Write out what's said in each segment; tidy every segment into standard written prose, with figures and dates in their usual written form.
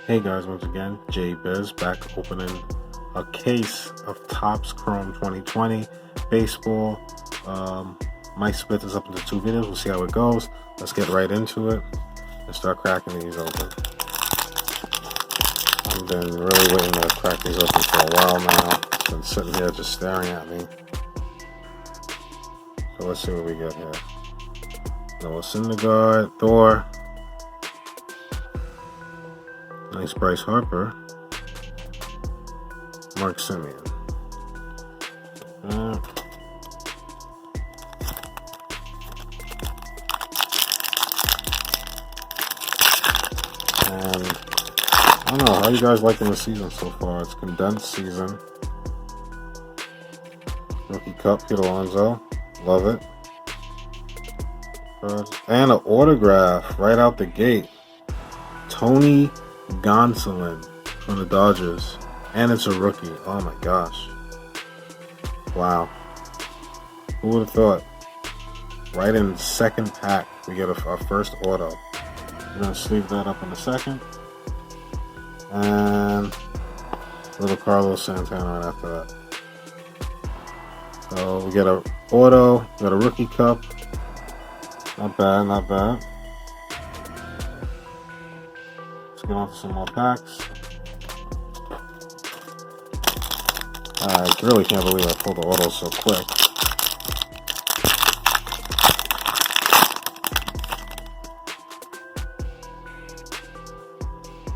Hey guys, once again, Jay Biz back opening a case of Topps Chrome 2020 baseball. Might split this up into two videos. We'll see how it goes. Let's get right into it and start cracking these open. I've been really waiting to crack these open for a while now. It's been sitting here just staring at me. So let's see what we get here. Noah Syndergaard, Thor. Nice Bryce Harper. Mark Semien. And I don't know, how you guys liking the season so far? It's condensed season. Rookie Cup, Pete Alonso. Love it. And an autograph right out the gate. Tony Gonsolin from the Dodgers. And it's a rookie. Oh my gosh. Wow. Who would have thought? Right in the second pack, we get our first auto. We're going to sleeve that up in a second. And little Carlos Santana right after that. So we get an auto, we got a rookie cup. Not bad, not bad. Let's get on to some more packs. I really can't believe I pulled the auto so quick.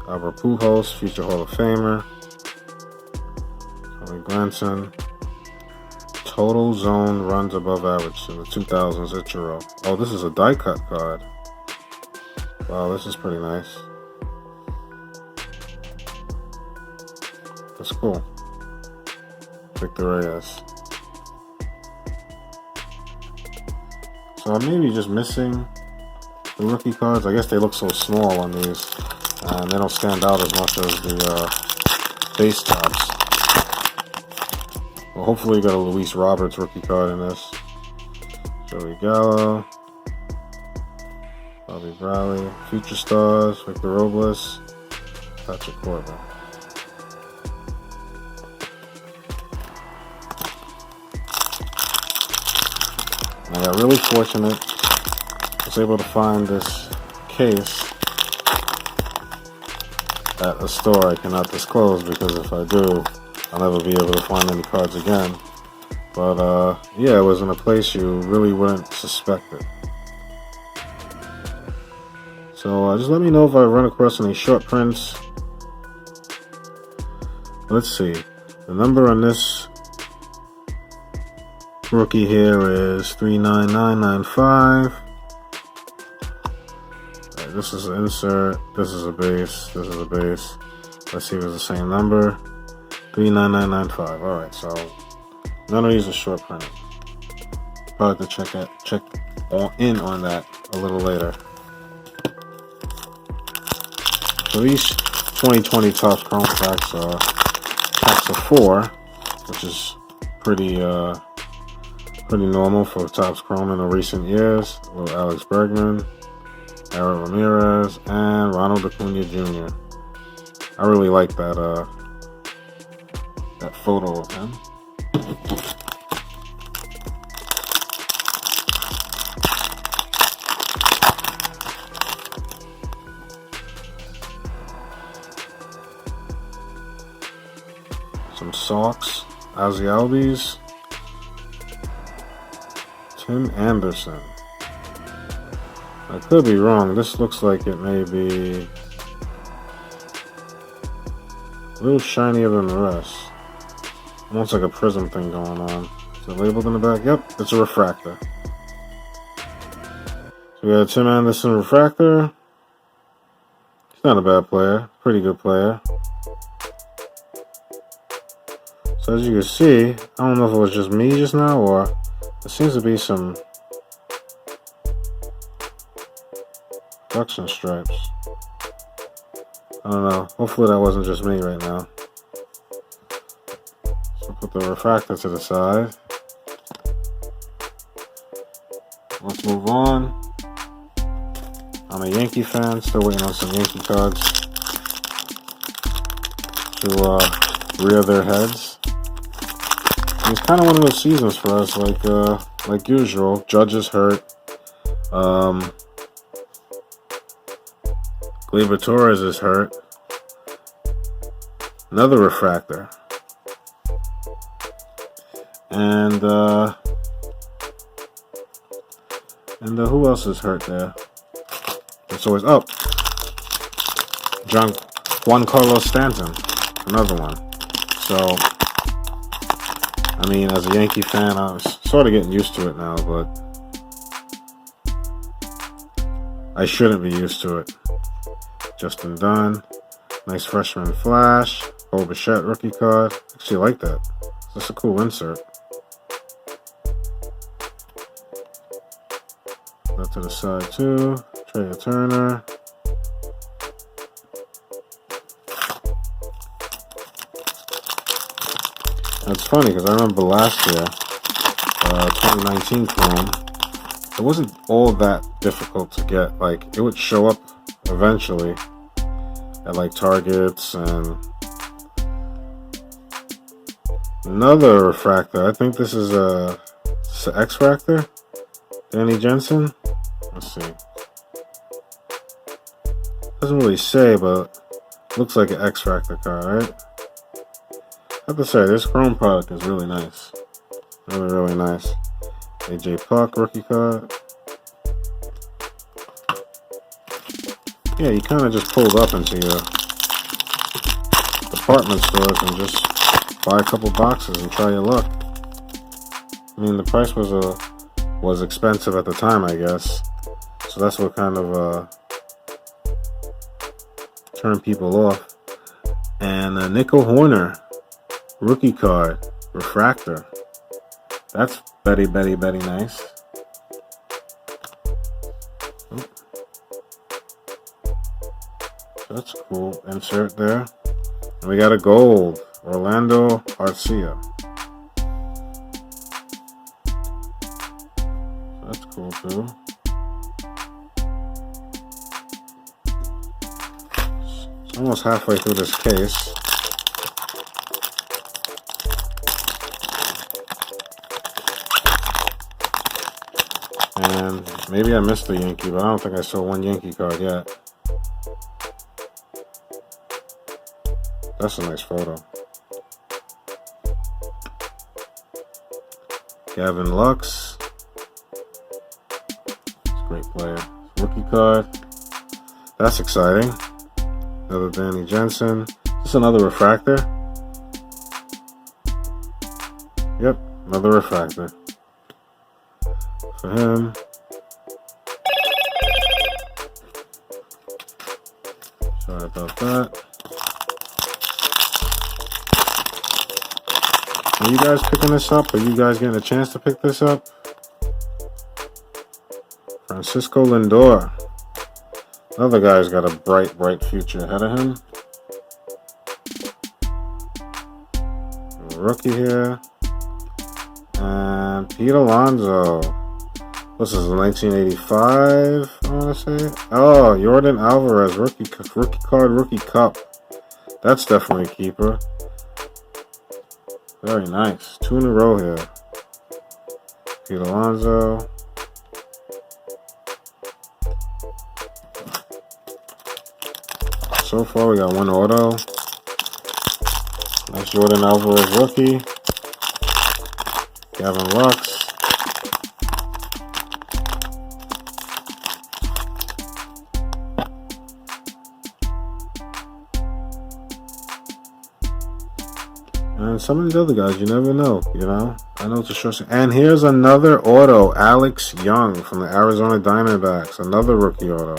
Albert Pujols, future Hall of Famer. Tony Glanson. Total zone runs above average in the 2000s, Ichiro. Oh, this is a die cut card. Wow, this is pretty nice. That's cool. Victor Reyes. So I may be just missing the rookie cards. I guess they look so small on these. And they don't stand out as much as the base tops. Well, hopefully you got a Luis Roberts rookie card in this. Joey Gallo. Bobby Bradley. Future Stars. Victor Robles. Patrick Corbin. I got really fortunate. I was able to find this case at a store I cannot disclose, because if I do, I'll never be able to find any cards again. But yeah, it was in a place you really wouldn't suspect it. So just let me know if I run across any short prints. Let's see. The number on this rookie here is 39995. This is an insert. This is a base. This is a base. Let's see if it's the same number. 39995. Alright, so none of these are short printed. Probably have to check in on that a little later. So these 2020 Topps Chrome packs are packs of 4, which is pretty normal for Topps Chrome in the recent years. With Alex Bregman, Harold Ramirez, and Ronald Acuna Jr. I really like that photo of him. Some Sox, Ozzie Albies, Tim Anderson. I could be wrong. This looks like it may be a little shinier than the rest. Almost like a prism thing going on. Is it labeled in the back? Yep, it's a refractor. So we got a Tim Anderson refractor. He's not a bad player. Pretty good player. So as you can see, I don't know if it was just me just now or there seems to be some ducks and stripes. I don't know. Hopefully that wasn't just me right now. So put the refractor to the side. Let's move on. I'm a Yankee fan, still waiting on some Yankee cards. to rear their heads. And it's kind of one of those seasons for us, like usual. Judge is hurt. Gleyber Torres is hurt. Another refractor. And who else is hurt there? It's always Juan Carlos Stanton, another one. So, I mean, as a Yankee fan, I was sort of getting used to it now, but I shouldn't be used to it. Justin Dunn, nice freshman flash. Bo Bichette rookie card. Actually, I like that. That's a cool insert. That to the side too. Trey Turner. That's funny because I remember last year, 2019 Chrome, it wasn't all that difficult to get. Like, it would show up eventually at like Targets. And another refractor. I think this is a X-Fractor. Danny Jensen. Let's see. Doesn't really say, but looks like an X-Fractor card, right? I have to say, this Chrome product is really nice. Really, really nice. AJ Puck rookie card. Yeah, you kind of just pulled up into your department stores and just buy a couple boxes and try your luck. I mean, the price was expensive at the time, I guess. So that's what kind of turned people off. And Nico Horner rookie card refractor. That's very nice. Oh. That's cool. Insert there. And we got a gold. Orlando Arcia. That's cool too. It's almost halfway through this case. And maybe I missed the Yankee, but I don't think I saw one Yankee card yet. That's a nice photo. Gavin Lux. He's a great player. Rookie card. That's exciting. Another Danny Jensen. Just another refractor. Yep, another refractor. For him. Sorry about that. Are you guys picking this up? Are you guys getting a chance to pick this up? Francisco Lindor. Another guy's got a bright future ahead of him. A rookie here. And Pete Alonso. This is 1985, I want to say. Oh, Jordan Alvarez, rookie card, rookie cup. That's definitely a keeper. Very nice. 2 in a row here. Pete Alonso. So far, we got one auto. Nice Jordan Alvarez rookie. Gavin Lux. And some of these other guys, you never know, you know? I know it's a short. And here's another auto. Alex Young from the Arizona Diamondbacks. Another rookie auto.